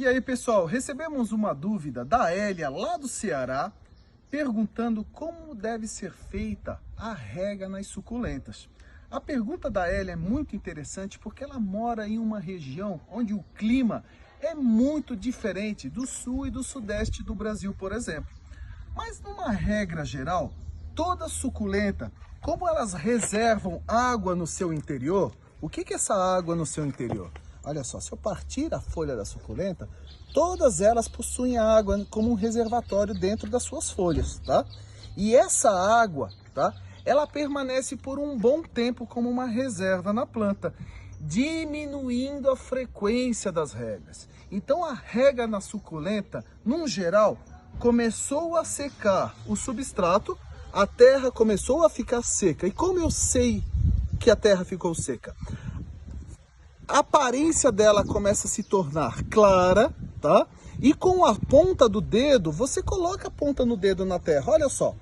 E aí, pessoal, recebemos uma dúvida da Elia, lá do Ceará, perguntando como deve ser feita a rega nas suculentas. A pergunta da Elia é muito interessante porque ela mora em uma região onde o clima é muito diferente do sul e do sudeste do Brasil, por exemplo. Mas numa regra geral, toda suculenta, como elas reservam água no seu interior, o que é essa água no seu interior? Olha só, se eu partir a folha da suculenta, todas elas possuem água como um reservatório dentro das suas folhas, tá? E essa água, tá? Ela permanece por um bom tempo como uma reserva na planta, diminuindo a frequência das regas. Então a rega na suculenta, num geral, começou a secar o substrato, a terra começou a ficar seca. E como eu sei que a terra ficou seca? A aparência dela começa a se tornar clara, tá? E com a ponta do dedo, você coloca a ponta no dedo na terra, olha só.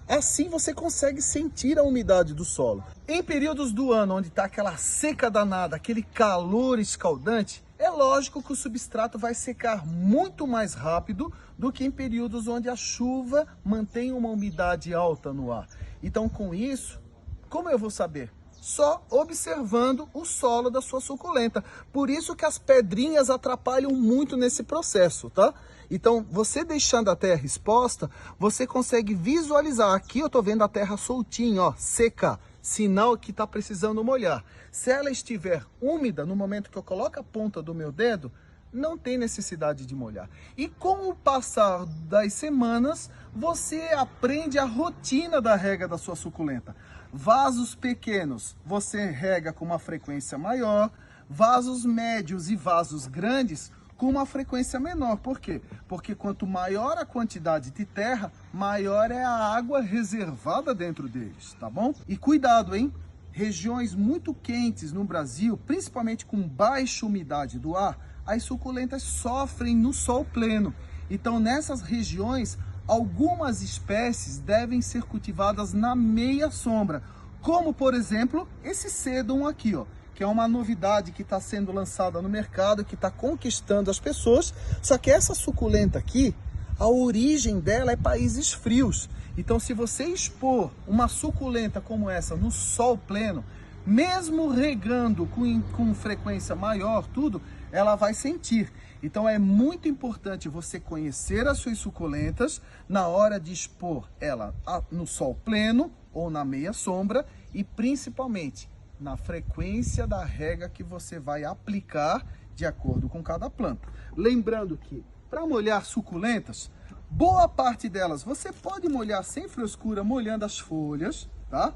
Assim você consegue sentir a umidade do solo. Em períodos do ano onde está aquela seca danada, aquele calor escaldante, é lógico que o substrato vai secar muito mais rápido do que em períodos onde a chuva mantém uma umidade alta no ar. Então, com isso, como eu vou saber? Só observando o solo da sua suculenta. Por isso que as pedrinhas atrapalham muito nesse processo, tá? Então, você deixando a terra exposta, você consegue visualizar. Aqui eu tô vendo a terra soltinha, ó, seca, sinal que tá precisando molhar. Se ela estiver úmida, no momento que eu coloco a ponta do meu dedo, não tem necessidade de molhar. E com o passar das semanas, você aprende a rotina da rega da sua suculenta. Vasos pequenos, você rega com uma frequência maior, vasos médios e vasos grandes com uma frequência menor. Por quê? Porque quanto maior a quantidade de terra, maior é a água reservada dentro deles, tá bom? E cuidado, hein? Regiões muito quentes no Brasil, principalmente com baixa umidade do ar, as suculentas sofrem no sol pleno. Então, nessas regiões, algumas espécies devem ser cultivadas na meia sombra, como, por exemplo, esse sedum aqui, ó, que é uma novidade que está sendo lançada no mercado, que está conquistando as pessoas. Só que essa suculenta aqui, a origem dela é países frios. Então, se você expor uma suculenta como essa no sol pleno, mesmo regando com frequência maior, tudo, ela vai sentir. Então é muito importante você conhecer as suas suculentas na hora de expor ela no sol pleno ou na meia sombra e principalmente na frequência da rega que você vai aplicar de acordo com cada planta. Lembrando que para molhar suculentas, boa parte delas você pode molhar sem frescura, molhando as folhas, tá?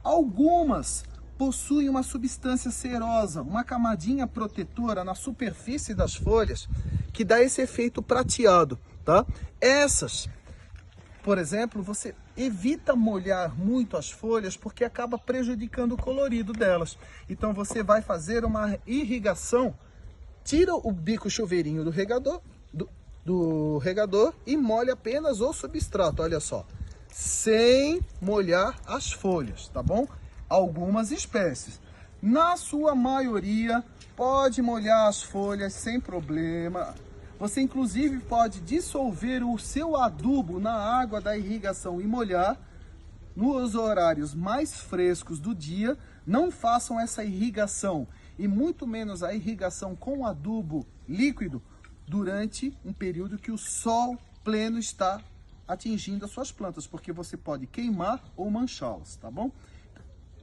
Algumas possuem uma substância cerosa, uma camadinha protetora na superfície das folhas que dá esse efeito prateado, tá? Essas, por exemplo, você evita molhar muito as folhas porque acaba prejudicando o colorido delas. Então você vai fazer uma irrigação, tira o bico chuveirinho do regador e molha apenas o substrato, olha só, sem molhar as folhas, tá bom? Algumas espécies. Na sua maioria, pode molhar as folhas sem problema. Você, inclusive, pode dissolver o seu adubo na água da irrigação e molhar nos horários mais frescos do dia. Não façam essa irrigação e muito menos a irrigação com adubo líquido durante um período que o sol pleno está atingindo as suas plantas, porque você pode queimar ou manchá-las, tá bom?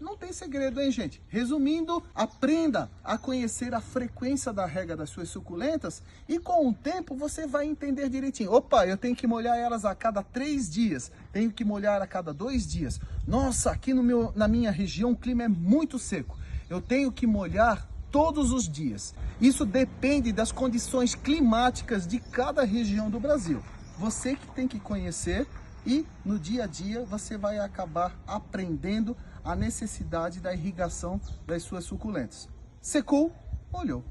Não tem segredo, hein, gente? Resumindo, aprenda a conhecer a frequência da rega das suas suculentas e com o tempo você vai entender direitinho. Opa, eu tenho que molhar elas a cada 3 dias, tenho que molhar a cada 2 dias. Nossa, aqui na minha região o clima é muito seco, eu tenho que molhar todos os dias. Isso depende das condições climáticas de cada região do Brasil. Você que tem que conhecer e no dia a dia você vai acabar aprendendo a necessidade da irrigação das suas suculentas. Secou, molhou.